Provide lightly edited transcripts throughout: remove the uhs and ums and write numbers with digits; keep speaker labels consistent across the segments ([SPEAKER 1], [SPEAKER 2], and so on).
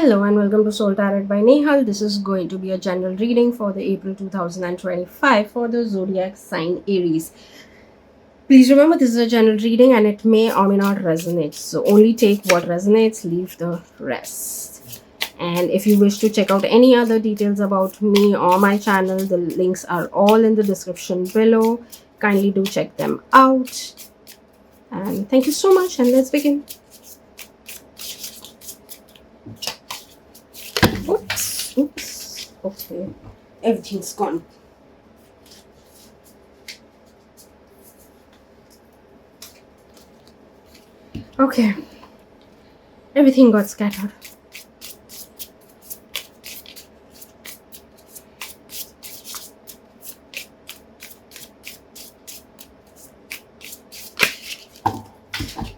[SPEAKER 1] Hello and welcome to Soul Tarot by Nehal. This is going to be a general reading for the April 2025 for the zodiac sign Aries. Please remember this is a general reading and it may or may not resonate. So only take what resonates, leave the rest. And if you wish to check out any other details about me or my channel, the links are all in the description below. Kindly do check them out. And thank you so much and let's begin. Oops. Okay. Everything's gone. Okay. Everything got scattered.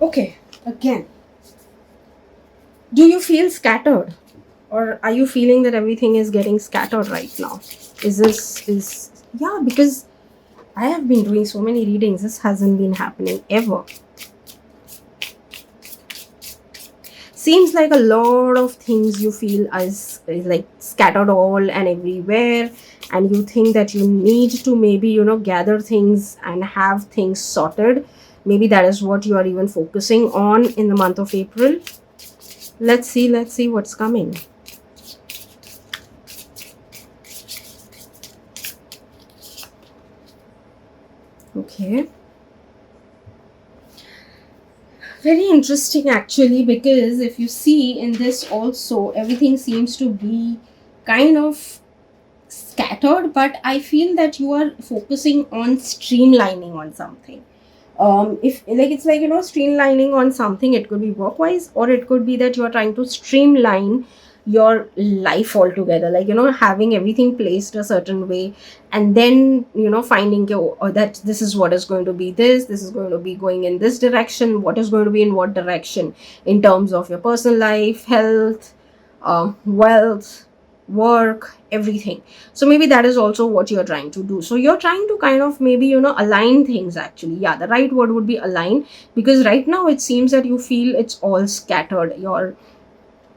[SPEAKER 1] Okay. Again. Do you feel scattered? Or are you feeling that everything is getting scattered right now? Yeah, because I have been doing so many readings. This hasn't been happening ever. Seems like a lot of things you feel is like scattered all and everywhere, and you think that you need to maybe gather things and have things sorted. Maybe that is what you are even focusing on in the month of April. Let's see what's coming. Okay. Very interesting actually, because if you see in this also, everything seems to be kind of scattered, but I feel that you are focusing on streamlining on something. If like it's like streamlining on something, it could be work wise, or it could be that you are trying to streamline your life altogether, like having everything placed a certain way, and then finding that this is what is going to be, this is going to be going in this direction, what is going to be in what direction in terms of your personal life, health, wealth, work, everything. So maybe that is also what you're trying to do. So you're trying to kind of maybe align things actually. Yeah, the right word would be align, because right now it seems that you feel it's all scattered.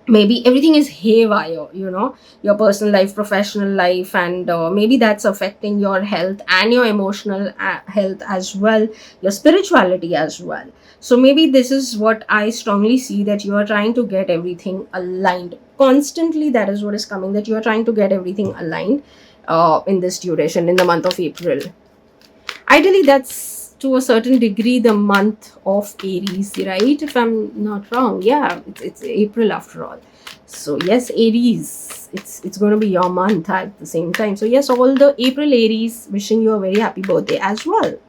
[SPEAKER 1] Maybe everything is haywire, your personal life, professional life, and maybe that's affecting your health and your emotional health as well, your spirituality as well. So maybe this is what I strongly see, that you are trying to get everything aligned constantly. That is what is coming, that you are trying to get everything aligned in this duration, in the month of April. Ideally, that's to a certain degree the month of Aries, right? If I'm not wrong. Yeah, it's April after all. So yes, Aries, it's going to be your month at the same time. So yes, all the April Aries, wishing you a very happy birthday as well.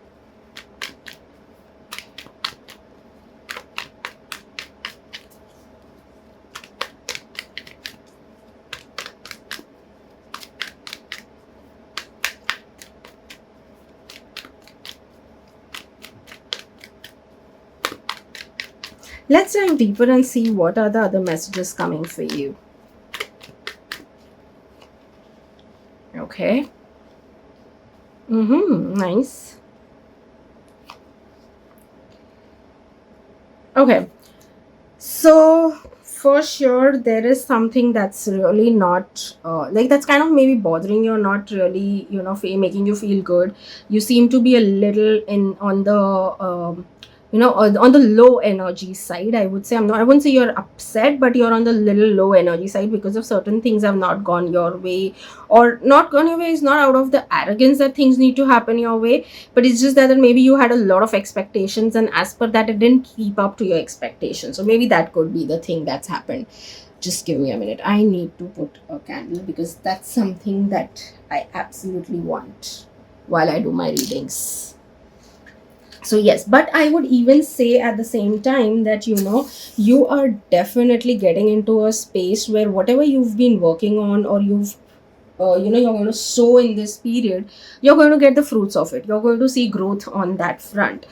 [SPEAKER 1] Let's dive deeper and see what are the other messages coming for you. Okay. Nice. Okay. So for sure there is something that's really not like that's kind of maybe bothering you, not really making you feel good. You seem to be a little in on the on the low energy side, I would say. I wouldn't say you're upset, but you're on the little low energy side because of certain things have not gone your way. Or not gone your way is not out of the arrogance that things need to happen your way, but it's just that maybe you had a lot of expectations, and as per that it didn't keep up to your expectations. So maybe that could be the thing that's happened. Just give me a minute, I need to put a candle, because that's something that I absolutely want while I do my readings. So yes, but I would even say at the same time that you are definitely getting into a space where whatever you've been working on, or you've you're going to sow in this period, you're going to get the fruits of it. You're going to see growth on that front.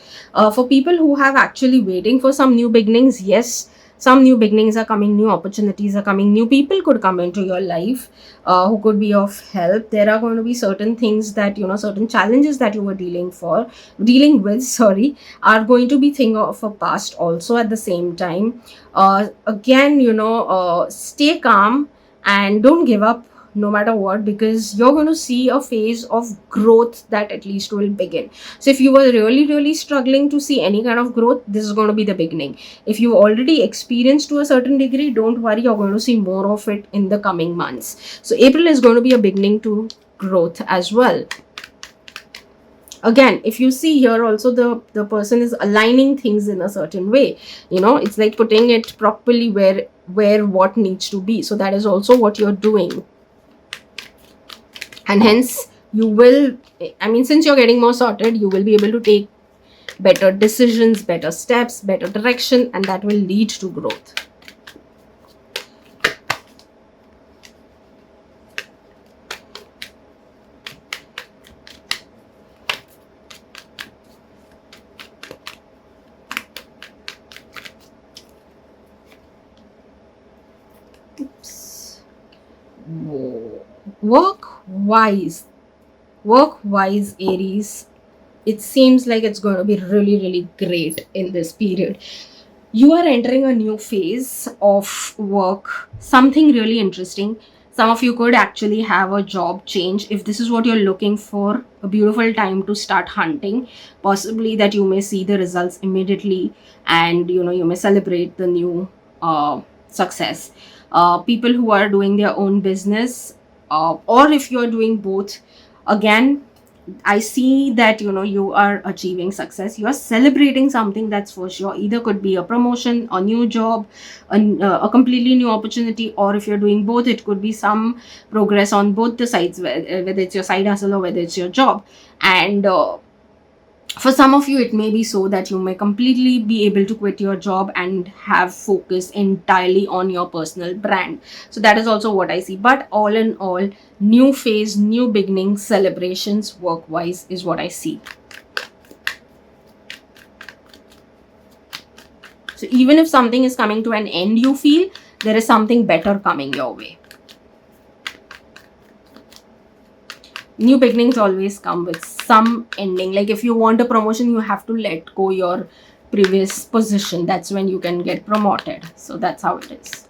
[SPEAKER 1] For people who have actually waiting for some new beginnings, yes, some new beginnings are coming, new opportunities are coming, new people could come into your life, who could be of help. There are going to be certain things that, certain challenges that you were dealing with, sorry, are going to be thing of a past also at the same time. Again, stay calm and don't give up no matter what, because you're going to see a phase of growth that at least will begin. So if you were really really struggling to see any kind of growth, this is going to be the beginning. If you already experienced to a certain degree, don't worry, you're going to see more of it in the coming months. So April is going to be a beginning to growth as well. Again, if you see here also, the person is aligning things in a certain way. It's like putting it properly where what needs to be. So that is also what you're doing, and hence you will, since you're getting more sorted, you will be able to take better decisions, better steps, better direction, and that will lead to growth. Oops. Work wise, Aries, it seems like it's going to be really really great in this period. You are entering a new phase of work, something really interesting. Some of you could actually have a job change. If this is what you're looking for, a beautiful time to start hunting, possibly that you may see the results immediately, and you may celebrate the new success. People who are doing their own business, or if you're doing both, again, I see that you are achieving success. You are celebrating something, that's for sure. Either could be a promotion, a new job, a completely new opportunity, or if you're doing both, it could be some progress on both the sides, whether it's your side hustle or whether it's your job. And for some of you, it may be so that you may completely be able to quit your job and have focus entirely on your personal brand. So that is also what I see. But all in all, new phase, new beginnings, celebrations work wise is what I see. So even if something is coming to an end, you feel there is something better coming your way. New beginnings always come with some ending. Like if you want a promotion, you have to let go your previous position. That's when you can get promoted. So that's how it is.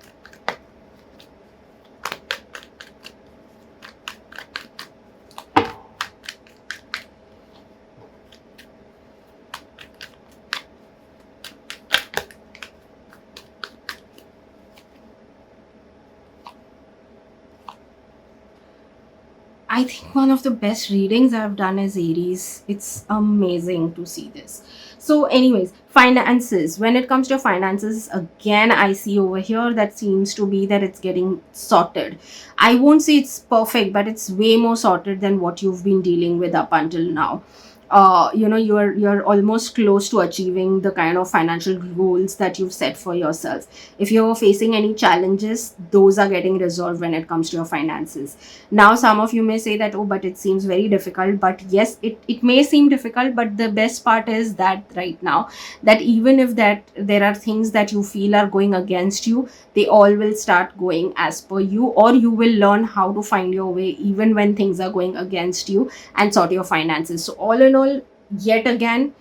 [SPEAKER 1] I think one of the best readings I've done is Aries. It's amazing to see this. So, anyways, finances. When it comes to finances, again, I see over here that seems to be that it's getting sorted. I won't say it's perfect, but it's way more sorted than what you've been dealing with up until now. You're almost close to achieving the kind of financial goals that you've set for yourself. If you're facing any challenges, those are getting resolved when it comes to your finances. Now some of you may say that, oh, but it seems very difficult. But yes, it may seem difficult, but the best part is that right now, that even if that there are things that you feel are going against you, they all will start going as per you, or you will learn how to find your way even when things are going against you, and sort your finances. So all in all, yet again,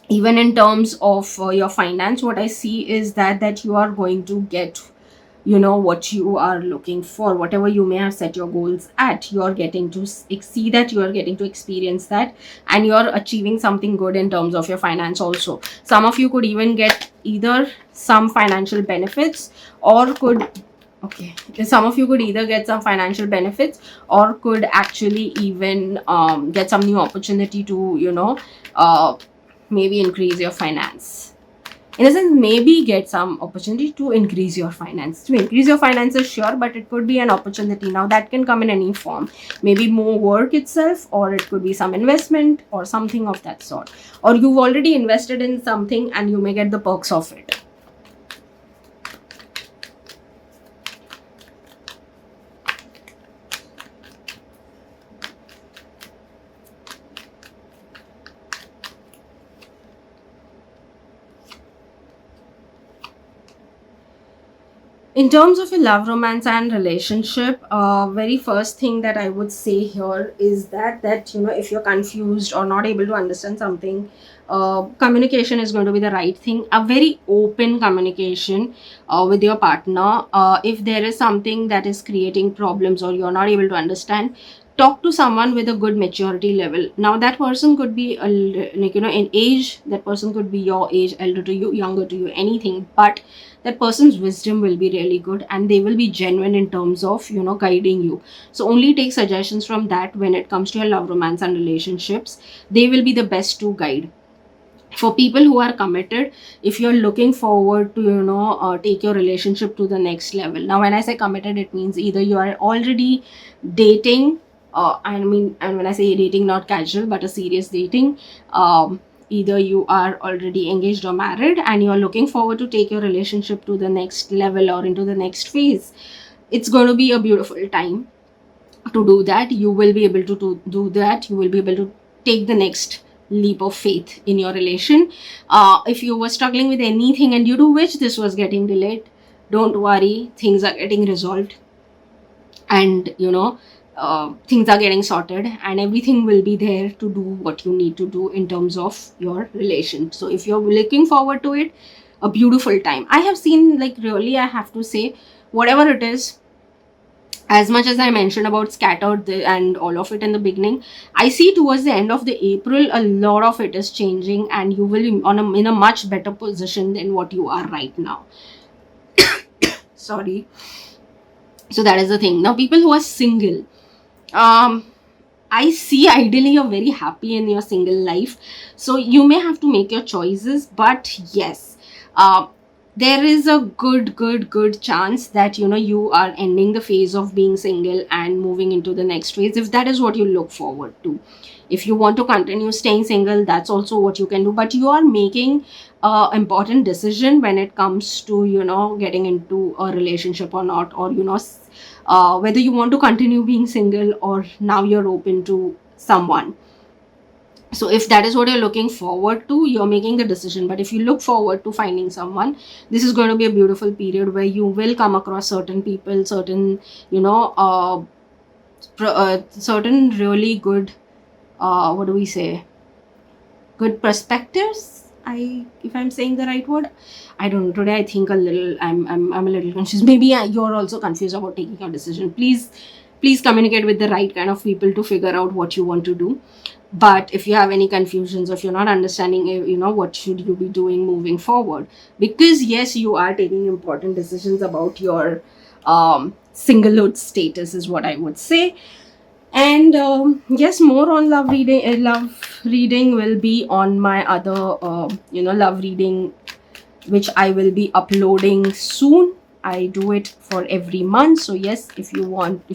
[SPEAKER 1] even in terms of your finance, what I see is that you are going to get what you are looking for. Whatever you may have set your goals at, you're getting to see that, you are getting to experience that, and you're achieving something good in terms of your finance also. Some of you could even get either some financial benefits, or could okay some of you could either get some financial benefits, or could actually even get some new opportunity to maybe increase your finance. In a sense, maybe get some opportunity to increase your finances, sure, but it could be an opportunity. Now that can come in any form, maybe more work itself, or it could be some investment or something of that sort, or you've already invested in something and you may get the perks of it. In terms of a love, romance, and relationship, very first thing that I would say here is that if you're confused or not able to understand something, communication is going to be the right thing. A very open communication with your partner. If there is something that is creating problems or you're not able to understand, talk to someone with a good maturity level. Now that person could be in age, that person could be your age, elder to you, younger to you, anything, but that person's wisdom will be really good and they will be genuine in terms of guiding you. So only take suggestions from that when it comes to your love, romance, and relationships. They will be the best to guide. For people who are committed, if you're looking forward to take your relationship to the next level. Now when I say committed, it means either you are already dating, and when I say dating, not casual but a serious dating. Either you are already engaged or married and you're looking forward to take your relationship to the next level or into the next phase. It's going to be a beautiful time to do that. You will be able to do that. You will be able to take the next leap of faith in your relation. If you were struggling with anything and due to which this was getting delayed, don't worry, things are getting resolved, and things are getting sorted, and everything will be there to do what you need to do in terms of your relation. So if you're looking forward to it, a beautiful time. I have seen, like, really, I have to say, whatever it is, as much as I mentioned about scattered and all of it in the beginning, I see towards the end of the April, a lot of it is changing, and you will be in a much better position than what you are right now. Sorry. So that is the thing. Now, people who are single, I see ideally you're very happy in your single life. So you may have to make your choices, but yes, there is a good chance that you are ending the phase of being single and moving into the next phase, if that is what you look forward to. If you want to continue staying single, that's also what you can do, but you are making a important decision when it comes to getting into a relationship or not, or whether you want to continue being single or now you're open to someone. So if that is what you're looking forward to, you're making the decision. But if you look forward to finding someone, this is going to be a beautiful period where you will come across certain people, certain certain really good, what do we say, good perspectives. If I'm saying the right word, I don't know. Today I think a little, I'm a little confused. Maybe you're also confused about taking a decision. Please communicate with the right kind of people to figure out what you want to do. But if you have any confusions, or if you're not understanding what should you be doing moving forward, because yes, you are taking important decisions about your singlehood status, is what I would say. And yes, more on love reading. Love reading will be on my other love reading, which I will be uploading soon. I do it for every month. So yes, if you want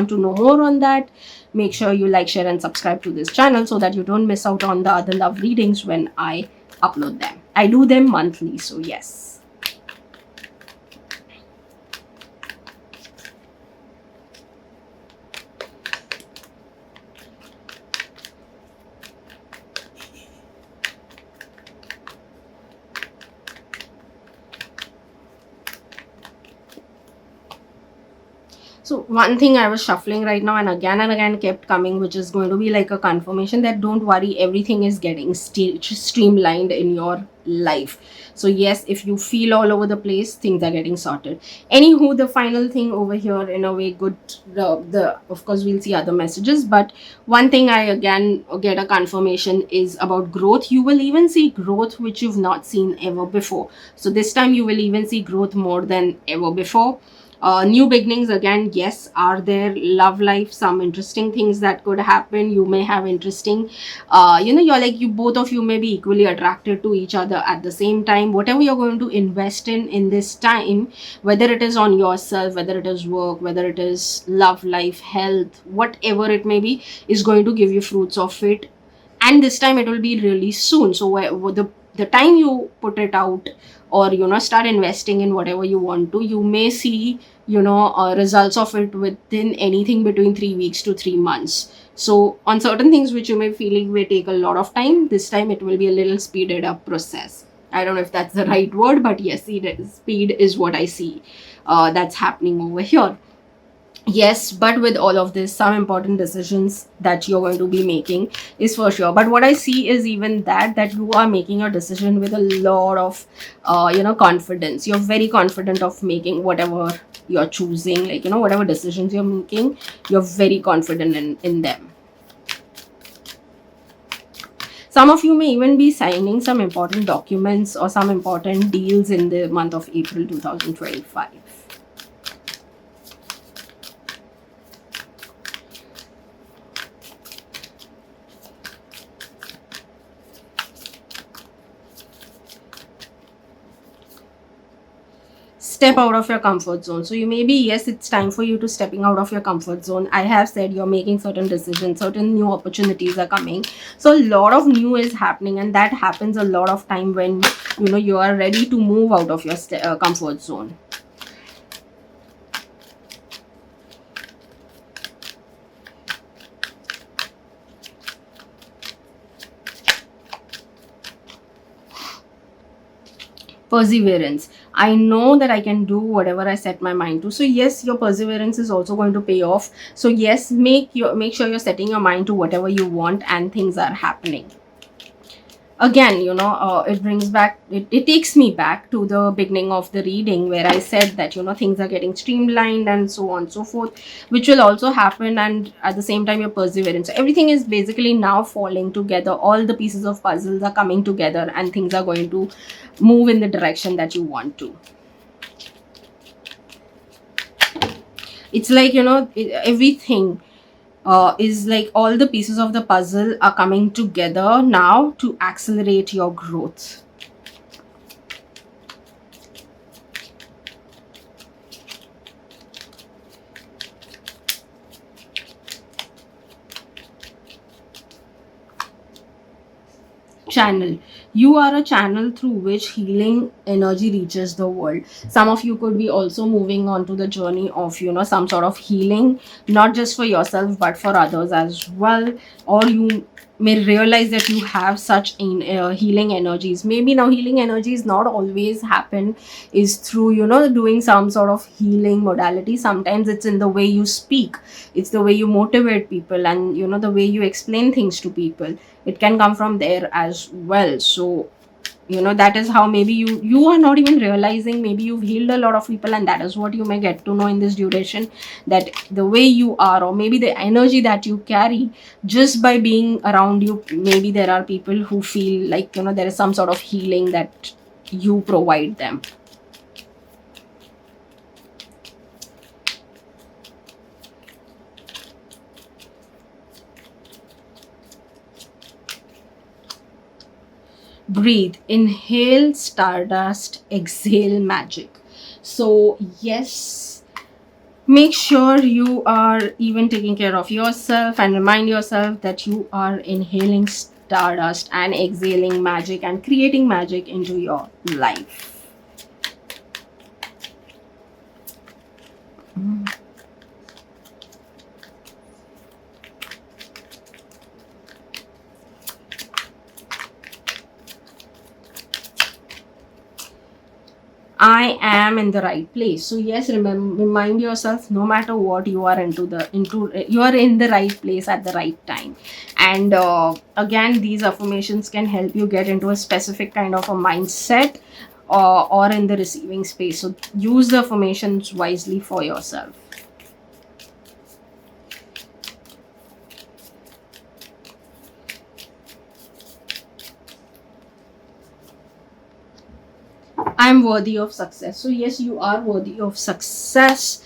[SPEAKER 1] to know more on that, make sure you like, share, and subscribe to this channel so that you don't miss out on the other love readings when I upload them. I do them monthly, so yes. So one thing I was shuffling right now and again kept coming, which is going to be like a confirmation that don't worry, everything is getting streamlined in your life. So yes, if you feel all over the place, things are getting sorted. Anywho, the final thing over here, in a way, good. The of course we'll see other messages, but one thing I again get a confirmation is about growth. You will even see growth which you've not seen ever before. So this time you will even see growth more than ever before. New beginnings again, yes, are there. Love life, some interesting things that could happen. You may have interesting, you both of you may be equally attracted to each other at the same time. Whatever you're going to invest in this time, whether it is on yourself, whether it is work, whether it is love life, health, whatever it may be, is going to give you fruits of it. And this time it will be really soon. So the time you put it out, or start investing in whatever you want to, you may see results of it within anything between 3 weeks to 3 months. So on certain things which you may feeling may take a lot of time, this time it will be a little speeded up process. I don't know if that's the right word, but yes, speed is what I see that's happening over here. Yes, but with all of this, some important decisions that you're going to be making is for sure. But what I see is even that you are making a decision with a lot of confidence. You're very confident of making whatever you're choosing, like whatever decisions you're making, you're very confident in them. Some of you may even be signing some important documents or some important deals in the month of April 2025. Step out of your comfort zone. So you may be, yes, it's time for you to stepping out of your comfort zone. I have said you're making certain decisions, certain new opportunities are coming. So a lot of new is happening, and that happens a lot of time when you are ready to move out of your comfort zone. Perseverance. I know that I can do whatever I set my mind to. So yes, your perseverance is also going to pay off. So yes, make sure you're setting your mind to whatever you want, and things are happening. Again, it brings back, it takes me back to the beginning of the reading where I said that things are getting streamlined and so on and so forth, which will also happen, and at the same time your perseverance. So everything is basically now falling together. All the pieces of puzzles are coming together, and things are going to move in the direction that you want to. It's like everything is like all the pieces of the puzzle are coming together now to accelerate your growth. Channel. You are a channel through which healing energy reaches the world. Some of you could be also moving on to the journey of some sort of healing, not just for yourself but for others as well. Or you may realize that you have such healing energies. Maybe now healing energies not always happen is through doing some sort of healing modality. Sometimes it's in the way you speak, it's the way you motivate people, and the way you explain things to people. It can come from there as well. So that is how maybe you are not even realizing, maybe you've healed a lot of people, and that is what you may get to know in this duration, that the way you are, or maybe the energy that you carry, just by being around you, maybe there are people who feel like there is some sort of healing that you provide them. Breathe. Inhale stardust, exhale magic. So yes, make sure you are even taking care of yourself, and remind yourself that you are inhaling stardust and exhaling magic and creating magic into your life. I am in the right place. So yes, remind yourself, no matter what, you are you are in the right place at the right time. And again, these affirmations can help you get into a specific kind of a mindset, or in the receiving space. So use the affirmations wisely for yourself. I'm worthy of success. So yes, you are worthy of success.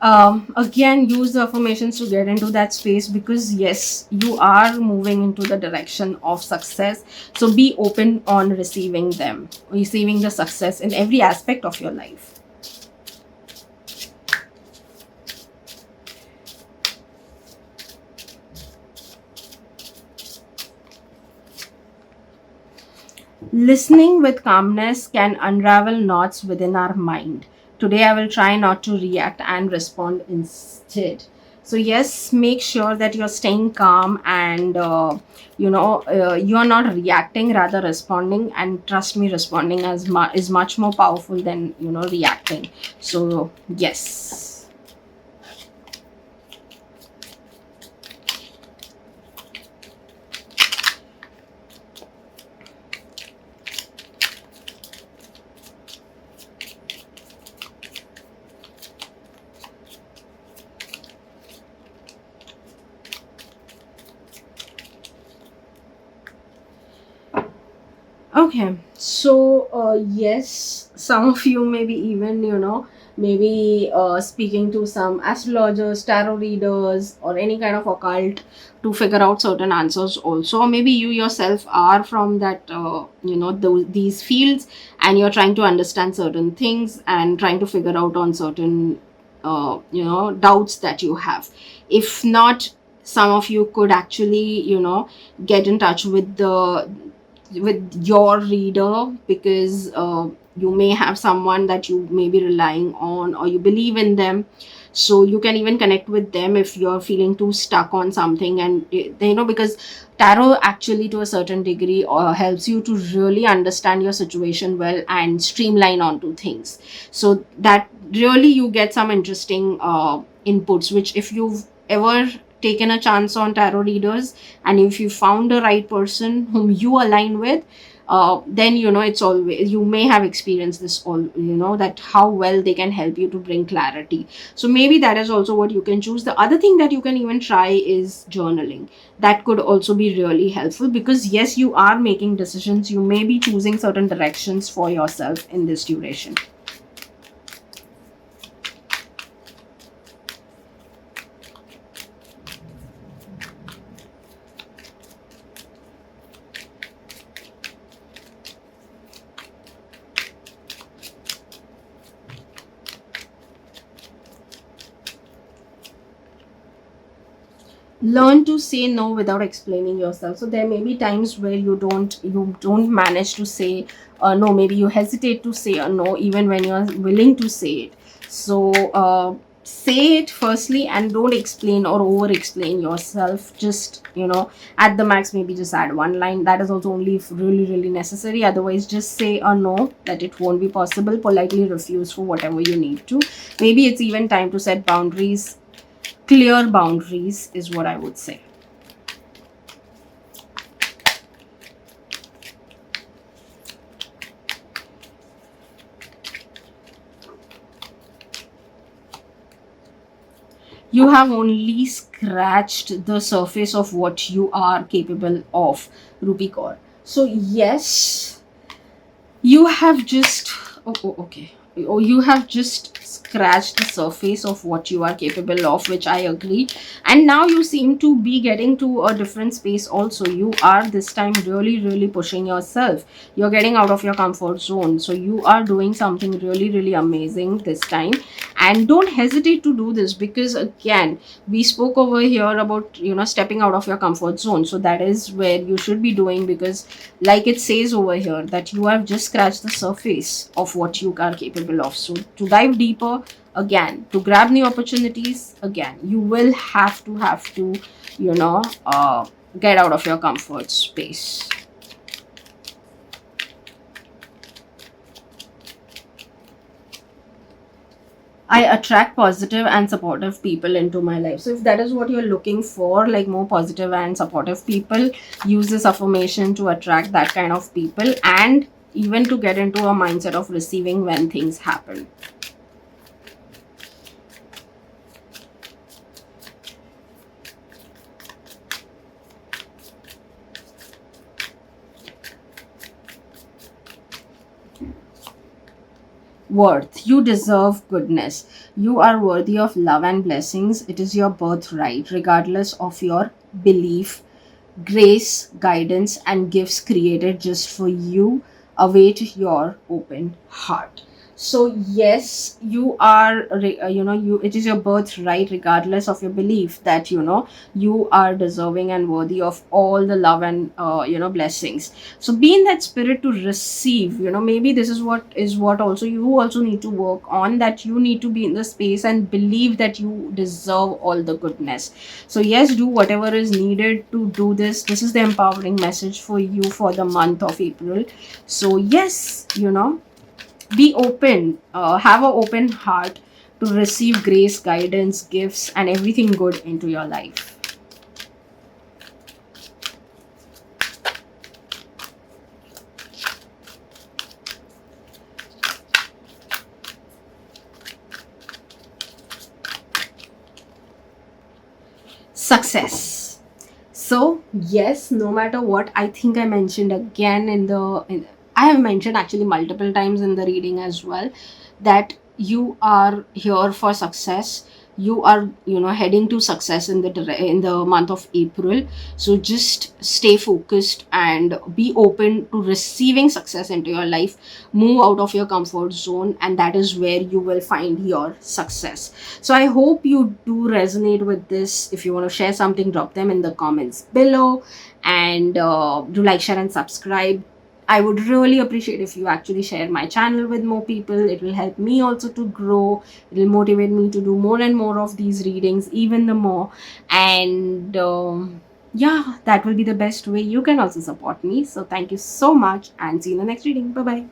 [SPEAKER 1] Again, use the affirmations to get into that space, because yes, you are moving into the direction of success. So be open on receiving the success in every aspect of your life. Listening with calmness can unravel knots within our mind. Today, I will try not to react and respond instead. So yes, make sure that you're staying calm, and you're not reacting, rather responding. And trust me, responding is much more powerful than reacting. So yes. Okay, so yes, some of you maybe even maybe speaking to some astrologers, tarot readers, or any kind of occult to figure out certain answers also. Or maybe you yourself are from that these fields, and you're trying to understand certain things and trying to figure out on certain doubts that you have. If not, some of you could actually get in touch with your reader, because you may have someone that you may be relying on, or you believe in them. So you can even connect with them if you're feeling too stuck on something. And because tarot actually, to a certain degree, helps you to really understand your situation well and streamline onto things, so that really you get some interesting inputs, which, if you've ever taken a chance on tarot readers, and if you found the right person whom you align with, then it's always, you may have experienced this all, that how well they can help you to bring clarity. So maybe that is also what you can choose. The other thing that you can even try is journaling. That could also be really helpful, because yes, you are making decisions, you may be choosing certain directions for yourself in this duration. Learn to say no without explaining yourself. So there may be times where you don't manage to say no. Maybe you hesitate to say a no even when you're willing to say it. So say it firstly, and don't explain or over explain yourself. Just at the max, maybe just add one line. That is also only if really really necessary. Otherwise, just say a no, that it won't be possible. Politely refuse for whatever you need to. Maybe it's even time to set boundaries. Clear boundaries is what I would say. You have only scratched the surface of what you are capable of, Ruby Kaur. So yes, you have just okay. You have just scratched the surface of what you are capable of, which I agree. And now you seem to be getting to a different space also. You are this time really really pushing yourself. You're getting out of your comfort zone, so you are doing something really really amazing this time. And don't hesitate to do this, because again, we spoke over here about stepping out of your comfort zone. So that is where you should be doing, because like it says over here, that you have just scratched the surface of what you are capable of. So to dive deeper, again, to grab new opportunities, again, you will have to get out of your comfort space. I attract positive and supportive people into my life. So if that is what you're looking for, like more positive and supportive people, use this affirmation to attract that kind of people, and even to get into a mindset of receiving when things happen. Worth. You deserve goodness. You are worthy of love and blessings. It is your birthright, regardless of your belief. Grace, guidance, and gifts created just for you await your open heart. So yes, you are you, it is your birthright, regardless of your belief, that you are deserving and worthy of all the love and blessings. So be in that spirit to receive. Maybe this is what also you also need to work on, that you need to be in the space and believe that you deserve all the goodness. So yes, do whatever is needed to do this. This is the empowering message for you for the month of April. So yes, be open, have an open heart to receive grace, guidance, gifts, and everything good into your life. Success. So yes, no matter what, I think I mentioned again I have mentioned actually multiple times in the reading as well, that you are here for success. You are heading to success in the month of April. So just stay focused and be open to receiving success into your life. Move out of your comfort zone, and that is where you will find your success. So I hope you do resonate with this. If you want to share something, drop them in the comments below, and do like, share, and subscribe. I would really appreciate if you actually share my channel with more people. It will help me also to grow. It will motivate me to do more and more of these readings, even the more. And yeah, that will be the best way you can also support me. So thank you so much, and see you in the next reading. Bye bye.